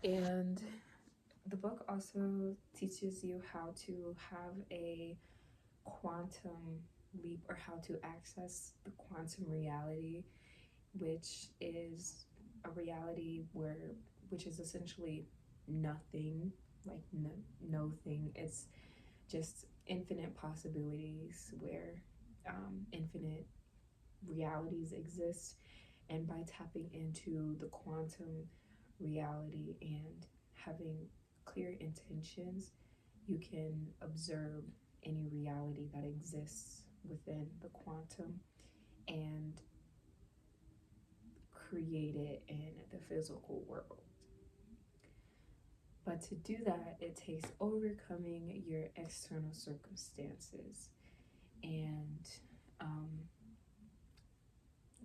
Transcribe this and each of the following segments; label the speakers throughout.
Speaker 1: And the book also teaches you how to have a quantum leap, or how to access the quantum reality, which is a reality which is essentially nothing, like no thing. It's just infinite possibilities where infinite realities exist. And by tapping into the quantum reality and having clear intentions, you can observe any reality that exists within the quantum and create it in the physical world. But to do that, it takes overcoming your external circumstances and um,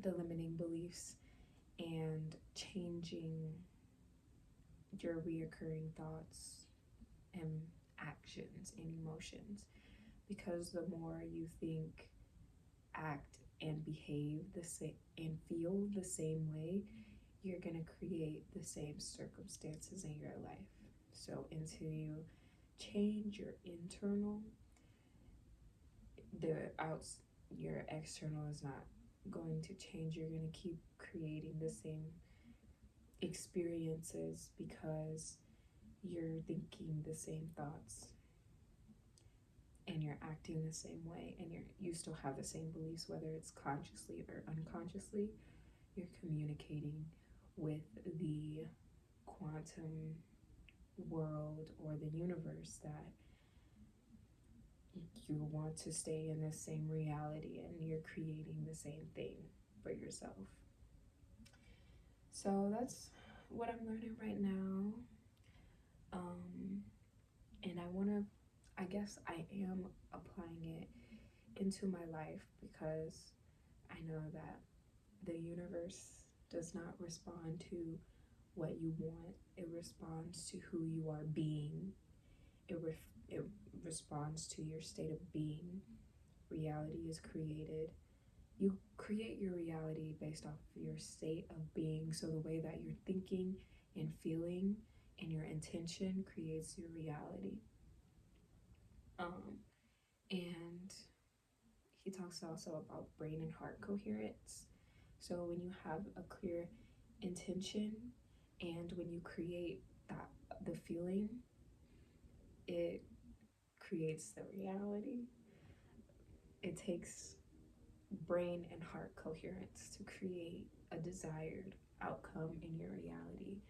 Speaker 1: the limiting beliefs, and changing your reoccurring thoughts and actions and emotions. Because the more you think, act, and behave the same and feel the same way, you're going to create the same circumstances in your life. So until you change your internal, the outs your external is not going to change. You're going to keep creating the same experiences because you're thinking the same thoughts and you're acting the same way, and you still have the same beliefs, whether it's consciously or unconsciously. You're communicating with the quantum world or the universe that you want to stay in the same reality, and you're creating the same thing for yourself. So that's what I'm learning right now. And I guess I am applying it into my life because I know that the universe does not respond to what you want, it responds to who you are being. It responds to your state of being. Reality is created. You create your reality based off of your state of being. So the way that you're thinking and feeling and your intention creates your reality. And he talks also about brain and heart coherence. So when you have a clear intention and when you create the feeling, it creates the reality. It takes brain and heart coherence to create a desired outcome in your reality.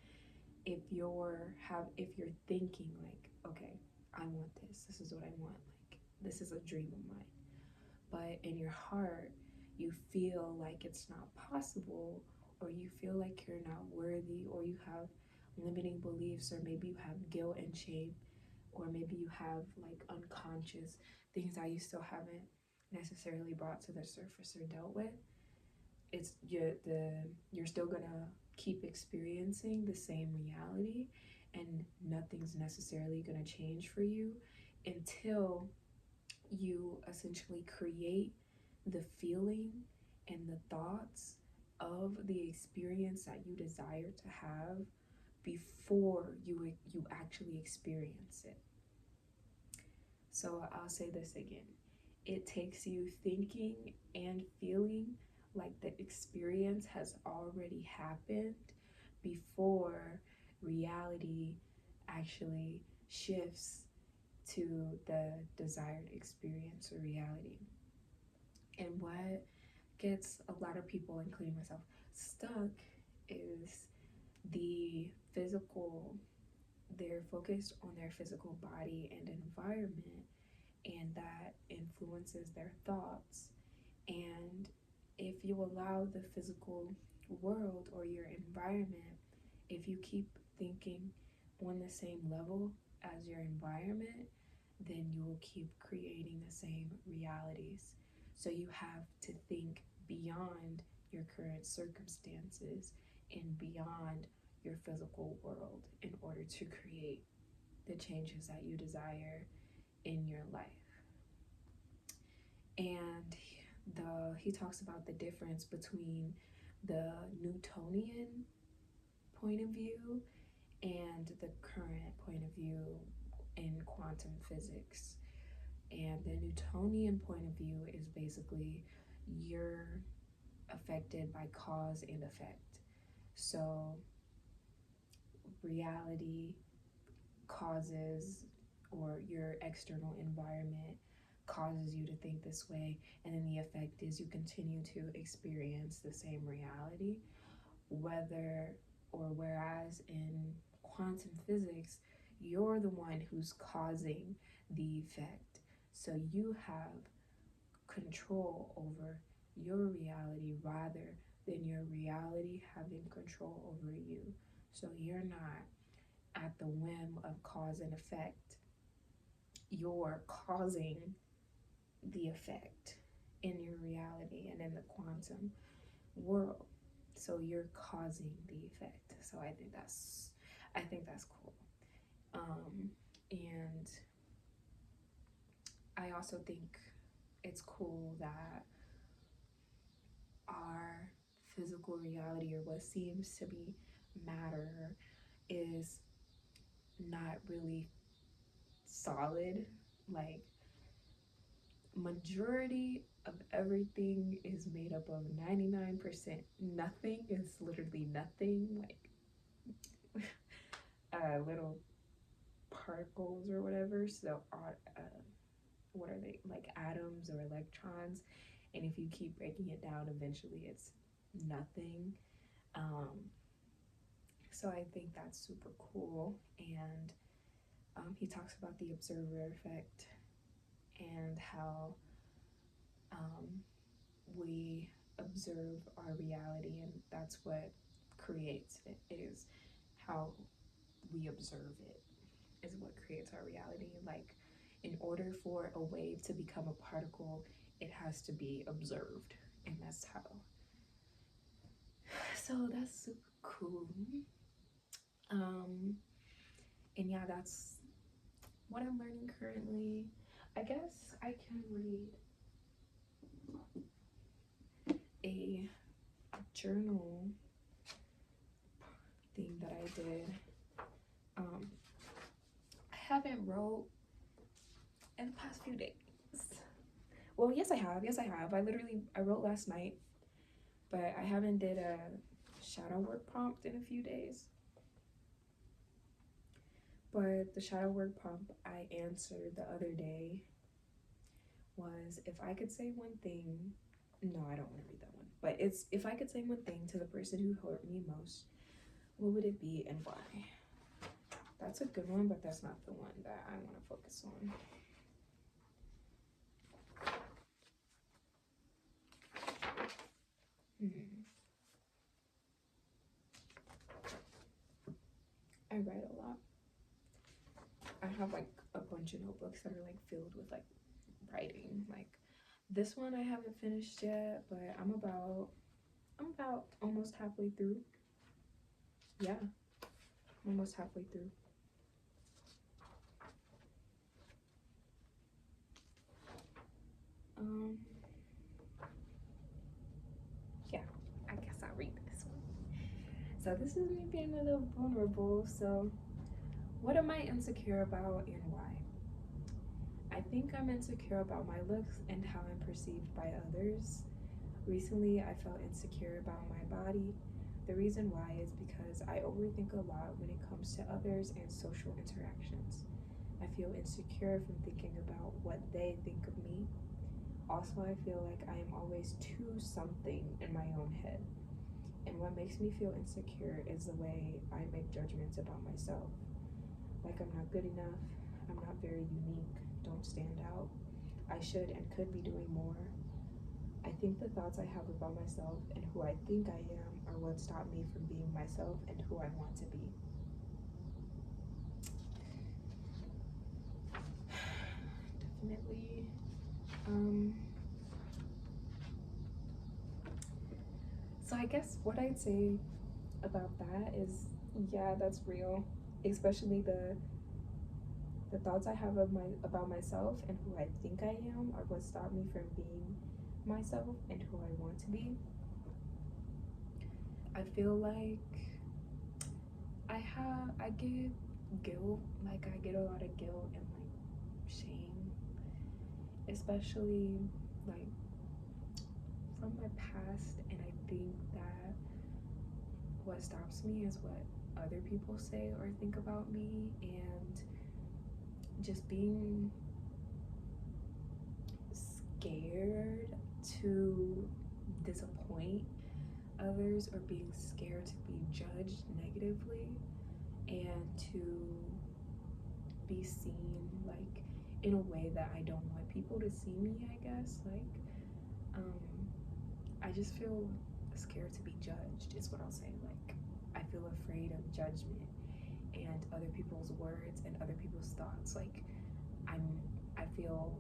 Speaker 1: If you're thinking like, okay, I want this is what I want, like this is a dream of mine, but in your heart you feel like it's not possible, or you feel like you're not worthy, or you have limiting beliefs, or maybe you have guilt and shame, or maybe you have like unconscious things that you still haven't necessarily brought to the surface or dealt with, you're still gonna keep experiencing the same reality, and nothing's necessarily gonna change for you until you essentially create the feeling and the thoughts of the experience that you desire to have before you actually experience it. So I'll say this again. It takes you thinking and feeling like the experience has already happened before reality actually shifts to the desired experience or reality. And what gets a lot of people, including myself, stuck is the physical. They're focused on their physical body and environment, and that influences their thoughts. And if you allow the physical world or your environment, if you keep thinking on the same level as your environment, then you will keep creating the same realities. So you have to think beyond your current circumstances and beyond your physical world in order to create the changes that you desire in your life. And he talks about the difference between the Newtonian point of view and the current point of view in quantum physics. And the Newtonian point of view is basically you're affected by cause and effect. So reality causes, or your external environment causes you to think this way, and then the effect is you continue to experience the same reality. Whereas in quantum physics, you're the one who's causing the effect. So you have control over your reality rather than your reality having control over you. So you're not at the whim of cause and effect. You're causing the effect in your reality and in the quantum world. So you're causing the effect. So I think that's cool. And I also think it's cool that our physical reality, or what seems to be matter, is not really solid. Like, majority of everything is made up of 99% nothing. Is literally nothing, like little particles or whatever. So what are they, like atoms or electrons? And if you keep breaking it down, eventually it's nothing. So I think that's super cool. And he talks about the observer effect and how we observe our reality, and that's what creates it. It is how we observe it is what creates our reality. Like, in order for a wave to become a particle, it has to be observed, and that's how. So that's super cool. And yeah, that's what I'm learning currently. I guess I can read a journal thing that I did. I haven't wrote in the past few days. Well, yes I have. I wrote last night, but I haven't did a shadow work prompt in a few days. But the shadow work prompt I answered the other day was, if I could say one thing, no, I don't want to read that one, but it's, if I could say one thing to the person who hurt me most, what would it be and why? That's a good one, but that's not the one that I want to focus on. I write a lot. I have like a bunch of notebooks that are like filled with like writing. Like this one I haven't finished yet, but I'm about almost halfway through. Yeah, almost halfway through. Yeah, I guess I'll read this one. So this is me being a little vulnerable. So what am I insecure about and why? I think I'm insecure about my looks and how I'm perceived by others. Recently, I felt insecure about my body. The reason why is because I overthink a lot when it comes to others and social interactions. I feel insecure from thinking about what they think of me. Also, I feel like I am always too something in my own head. And what makes me feel insecure is the way I make judgments about myself. Like, I'm not good enough, I'm not very unique, don't stand out, I should and could be doing more. I think the thoughts I have about myself and who I think I am are what stop me from being myself and who I want to be. Definitely. So I guess what I'd say about that is, yeah, that's real. Especially the thoughts I have about myself and who I think I am are what stop me from being myself and who I want to be. I feel like I get guilt, like I get a lot of guilt and like shame, especially like from my past, and I think that what stops me is what other people say or think about me, and just being scared to disappoint others or being scared to be judged negatively and to be seen like in a way that I don't want people to see me, I guess. Like um I just feel scared to be judged is what I'll say. Like I feel afraid of judgment and other people's words and other people's thoughts. Like I'm I feel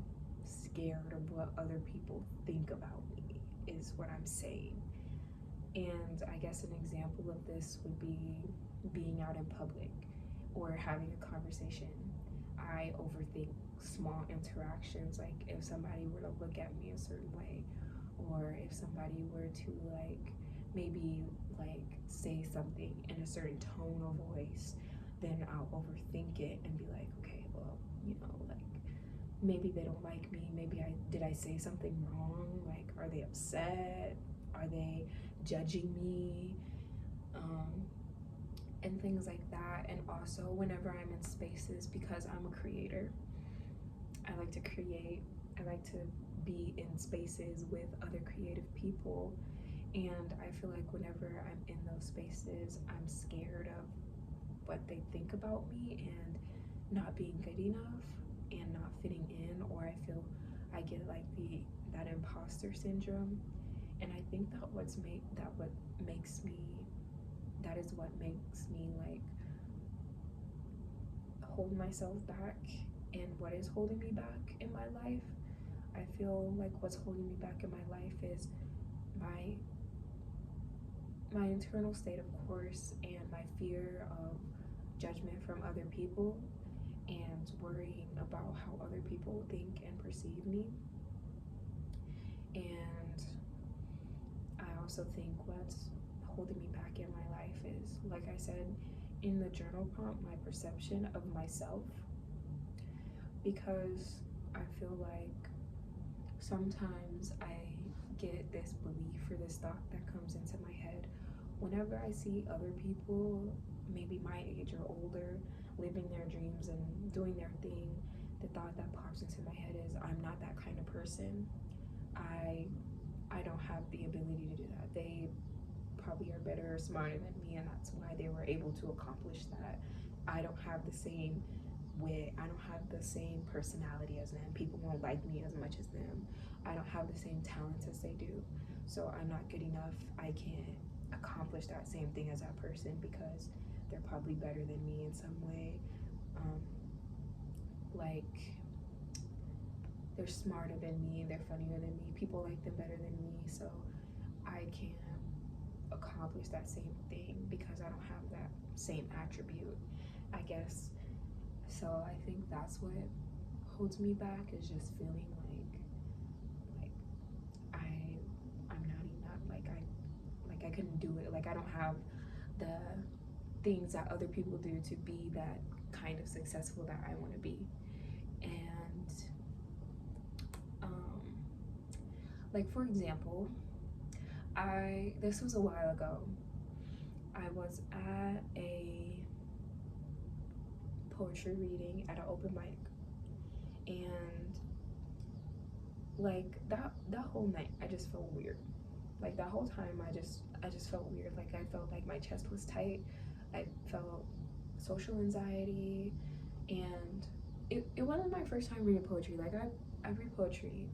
Speaker 1: scared of what other people think about me is what I'm saying. And I guess an example of this would be being out in public or having a conversation. I overthink small interactions, like if somebody were to look at me a certain way, or if somebody were to like maybe like say something in a certain tone of voice, then I'll overthink it and be like, okay, well, like maybe they don't like me. Maybe I say something wrong? Like, are they upset? Are they judging me? Um, and things like that. And also, whenever I'm in spaces, because I'm a creator, I like to create. I like to be in spaces with other creative people. And I feel like whenever I'm in those spaces, I'm scared of what they think about me and not being good enough and not fitting in, or I feel I get like that imposter syndrome. And I think what makes me that is what makes me like hold myself back, and what is holding me back in my life. I feel like what's holding me back in my life is my my internal state, of course, and my fear of judgment from other people and worrying about how other people think and perceive me. And I also think what's holding me back in my life is, like I said in the journal prompt, my perception of myself. Because I feel like sometimes I get this belief or this thought that comes into my head whenever I see other people, maybe my age or older, living their dreams and doing their thing. The thought that pops into my head is, I'm not that kind of person. I I don't have the ability to do that. They probably are better or smarter than me, and that's why they were able to accomplish that. I don't have the same wit. I don't have the same personality as them. People won't like me as much as them. I don't have the same talents as they do. So I'm not good enough. I can't accomplish that same thing as that person because they're probably better than me in some way. Um, like they're smarter than me, they're funnier than me, people like them better than me, so I can't accomplish that same thing because I don't have that same attribute, I guess. So I think that's what holds me back, is just feeling like I'm not enough, like I couldn't do it, like I don't have the things that other people do to be that kind of successful that I want to be. And um, like for example, this was a while ago. I was at a poetry reading at an open mic, and like that whole night I just felt weird. Like that whole time I just felt weird. Like I felt like my chest was tight. I felt social anxiety, and it wasn't my first time reading poetry. Like I read poetry,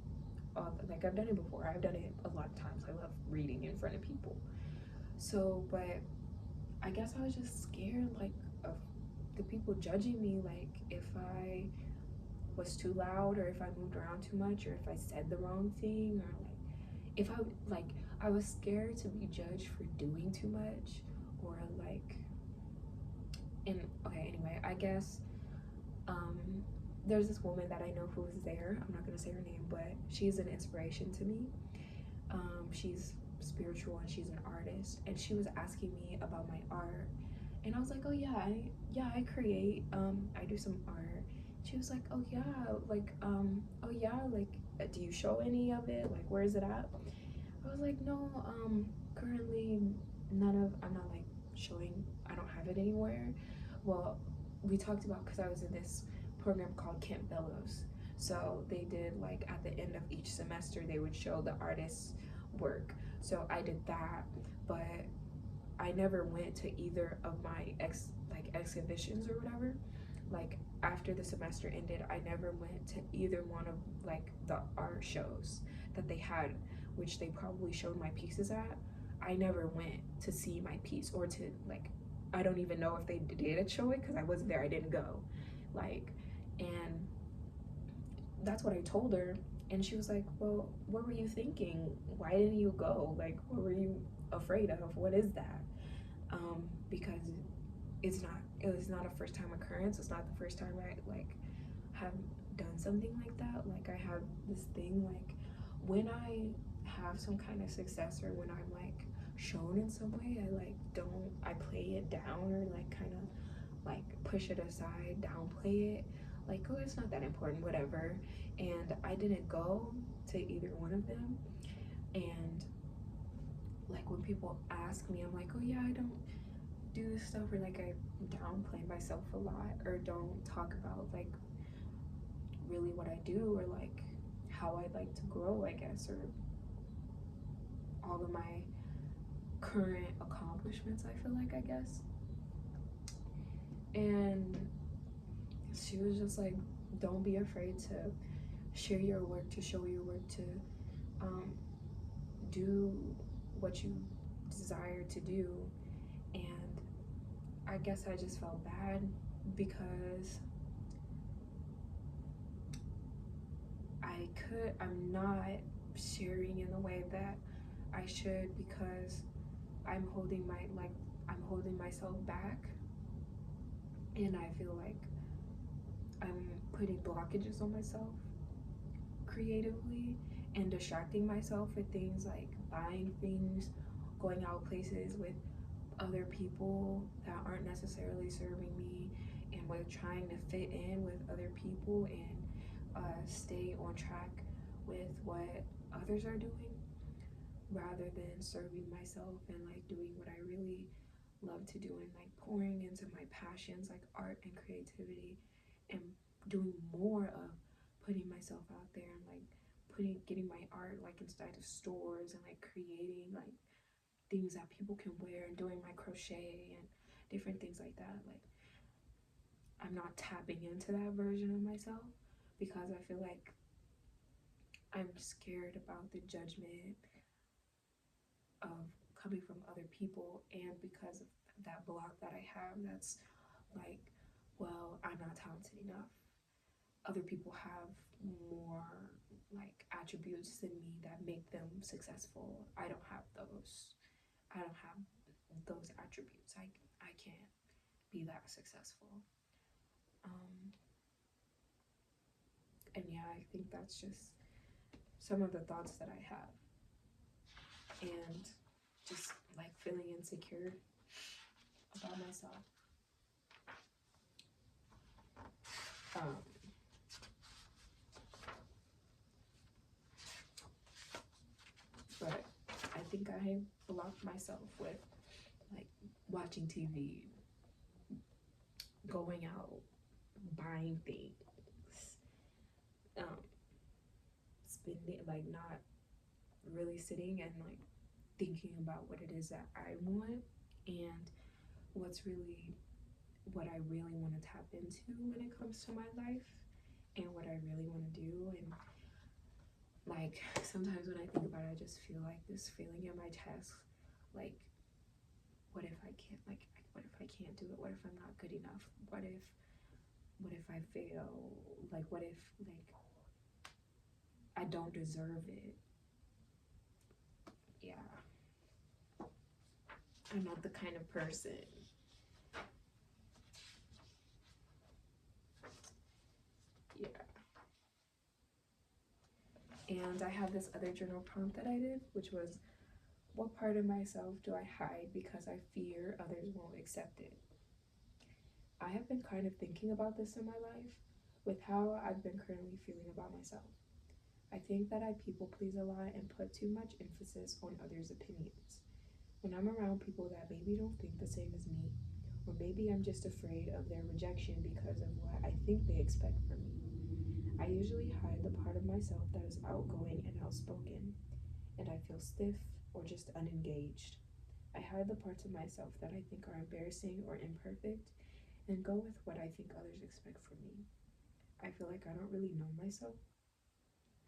Speaker 1: like I've done it before. I've done it a lot of times. I love reading in front of people. So, but I guess I was just scared, like, of the people judging me, like if I was too loud, or if I moved around too much, or if I said the wrong thing, or like if I was scared to be judged for doing too much, or like, and okay, anyway, I guess um there's this woman that I know who was there. I'm not gonna say her name, but she's an inspiration to me. She's spiritual and she's an artist, and she was asking me about my art, And I was like, oh yeah, I create. I do some art. She was like, oh yeah, like oh yeah, like do you show any of it? Like where is it at? I was like, no, currently none of. I'm not like showing. I don't have it anywhere. Well, we talked about because I was in this program called Camp Bellows. So they did like at the end of each semester they would show the artist's work. So I did that, but I never went to either of my exhibitions or whatever. Like after the semester ended, I never went to either one of like the art shows that they had, which they probably showed my pieces at. I never went to see my piece or to like I don't even know if they did show it because I wasn't there. I didn't go. Like and that's what I told her. And she was like, well, what were you thinking? Why didn't you go? Like, what were you afraid of? What is that? Because it was not a first time occurrence. It's not the first time I like have done something like that. Like I have this thing like when I have some kind of success or when I'm like shown in some way, I like don't I play it down or like kind of like push it aside, downplay it, like oh it's not that important, whatever. And I didn't go to either one of them. And like when people ask me, I'm like, oh yeah, I don't do this stuff, or like I downplay myself a lot or don't talk about like really what I do or like how I'd like to grow, I guess, or all of my current accomplishments, I feel like, I guess. And she was just like, don't be afraid to share your work, to show your work, to um, do what you desire to do. And I guess I just felt bad because I'm not sharing in the way that I should because I'm holding I'm holding myself back, and I feel like I'm putting blockages on myself creatively and distracting myself with things like buying things, going out places with other people that aren't necessarily serving me, and with trying to fit in with other people and stay on track with what others are doing rather than serving myself and like doing what I really love to do and like pouring into my passions like art and creativity and doing more of putting myself out there and like getting my art like inside of stores and like creating like things that people can wear and doing my crochet and different things like that. Like I'm not tapping into that version of myself because I feel like I'm scared about the judgment of coming from other people, and because of that block that I have that's like, well, I'm not talented enough. Other people have more like attributes than me that make them successful. I don't have those. I don't have those attributes. I can't be that successful. Um, and yeah, I think that's just some of the thoughts that I have, and just like feeling insecure about myself. Um, but I think I blocked myself with like watching TV, going out, buying things, um, spending like not really sitting and like thinking about what it is that I want and what's really what I really want to tap into when it comes to my life and what I really want to do. And like sometimes when I think about it, I just feel like this feeling in my chest, like what if I can't, like what if I can't do it? What if I'm not good enough? What if I fail? Like what if like I don't deserve it? Yeah, I'm not the kind of person. Yeah. And I have this other journal prompt that I did, which was, what part of myself do I hide because I fear others won't accept it? I have been kind of thinking about this in my life with how I've been currently feeling about myself. I think that I people please a lot and put too much emphasis on others' opinions. When I'm around people that maybe don't think the same as me, or maybe I'm just afraid of their rejection because of what I think they expect from me, I usually hide the part of myself that is outgoing and outspoken, and I feel stiff or just unengaged. I hide the parts of myself that I think are embarrassing or imperfect and go with what I think others expect from me. I feel like I don't really know myself.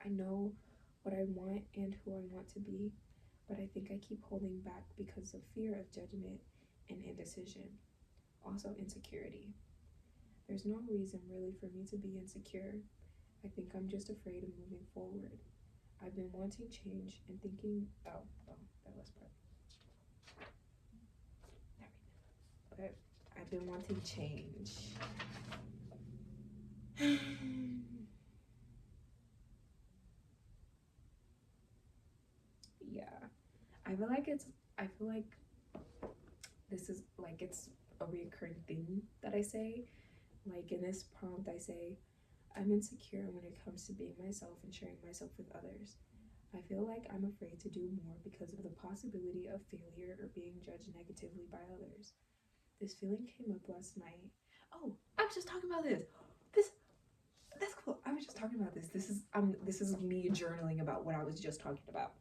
Speaker 1: I know what I want and who I want to be, but I think I keep holding back because of fear of judgment and indecision. Also, insecurity. There's no reason really for me to be insecure. I think I'm just afraid of moving forward. I've been wanting change and thinking, that was part. But I've been wanting change. Yeah. I feel like this is like it's a recurring thing that I say. Like in this prompt I say, I'm insecure when it comes to being myself and sharing myself with others. I feel like I'm afraid to do more because of the possibility of failure or being judged negatively by others. This feeling came up last night. Oh, I was just talking about this. This that's cool. I was just talking about this. This is me journaling about what I was just talking about.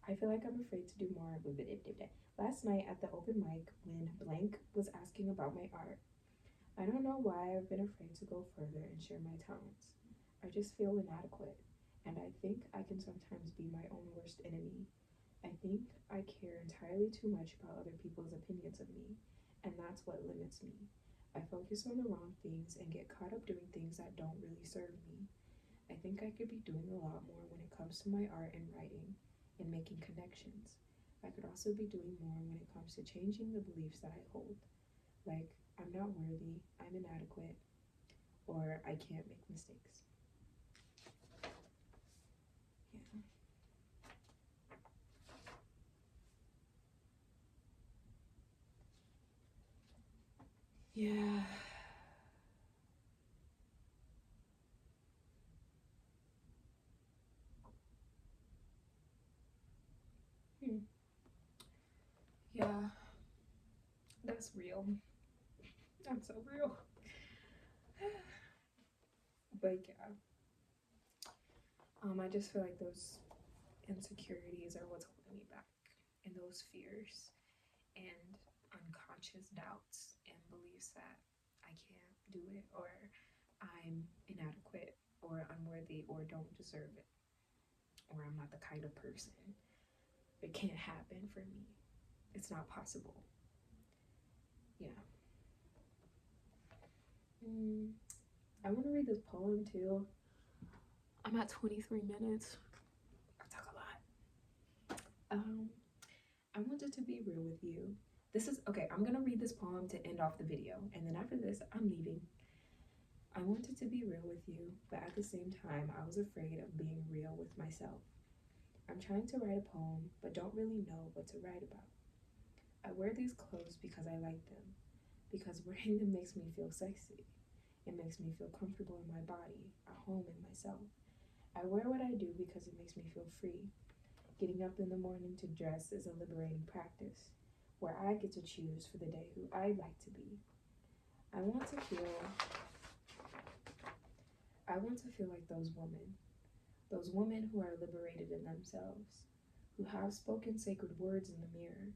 Speaker 1: I feel like I'm afraid to do more. Last night at the open mic, when Blank was asking about my art, I don't know why I've been afraid to go further and share my talents. I just feel inadequate, and I think I can sometimes be my own worst enemy. I think I care entirely too much about other people's opinions of me, and that's what limits me. I focus on the wrong things and get caught up doing things that don't really serve me. I think I could be doing a lot more when it comes to my art and writing and making connections. I could also be doing more when it comes to changing the beliefs that I hold. Like, I'm not worthy, I'm inadequate, or I can't make mistakes. Yeah. Yeah. Hmm. Yeah, that's real. That's so real. But yeah, I just feel like those insecurities are what's holding me back, and those fears and unconscious doubts and beliefs that I can't do it, or I'm inadequate, or unworthy, or don't deserve it, or I'm not the kind of person. It can't happen for me. It's not possible. Yeah. I want to read this poem too. I'm at 23 minutes. I talk a lot. I wanted to be real with you. This is okay. I'm gonna read this poem to end off the video, and then after this, I'm leaving. I wanted to be real with you, but at the same time, I was afraid of being real with myself. I'm trying to write a poem, but don't really know what to write about. I wear these clothes because I like them, because wearing them makes me feel sexy. It makes me feel comfortable in my body, at home in myself. I wear what I do because it makes me feel free. Getting up in the morning to dress is a liberating practice, where I get to choose for the day who I'd like to be. I want to feel like those women who are liberated in themselves, who have spoken sacred words in the mirror,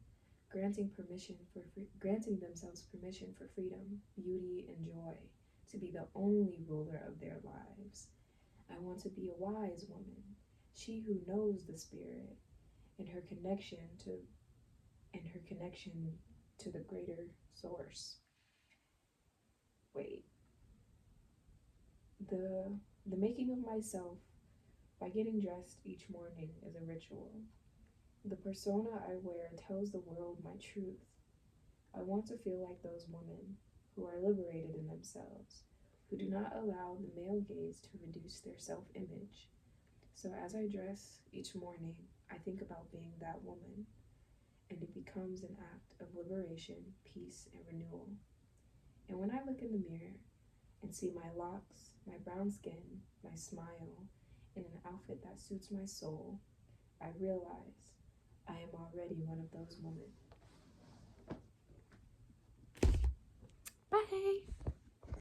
Speaker 1: granting themselves permission for freedom, beauty, and joy, to be the only ruler of their lives. I want to be a wise woman, she who knows the spirit and her connection to the greater source. Wait, the making of myself by getting dressed each morning is a ritual. The persona I wear tells the world my truth. I want to feel like those women who are liberated in themselves, who do not allow the male gaze to reduce their self-image. So as I dress each morning, I think about being that woman, and it becomes an act of liberation, peace, and renewal. And when I look in the mirror and see my locks, my brown skin, my smile, in an outfit that suits my soul, I realize I am already one of those women. Bye!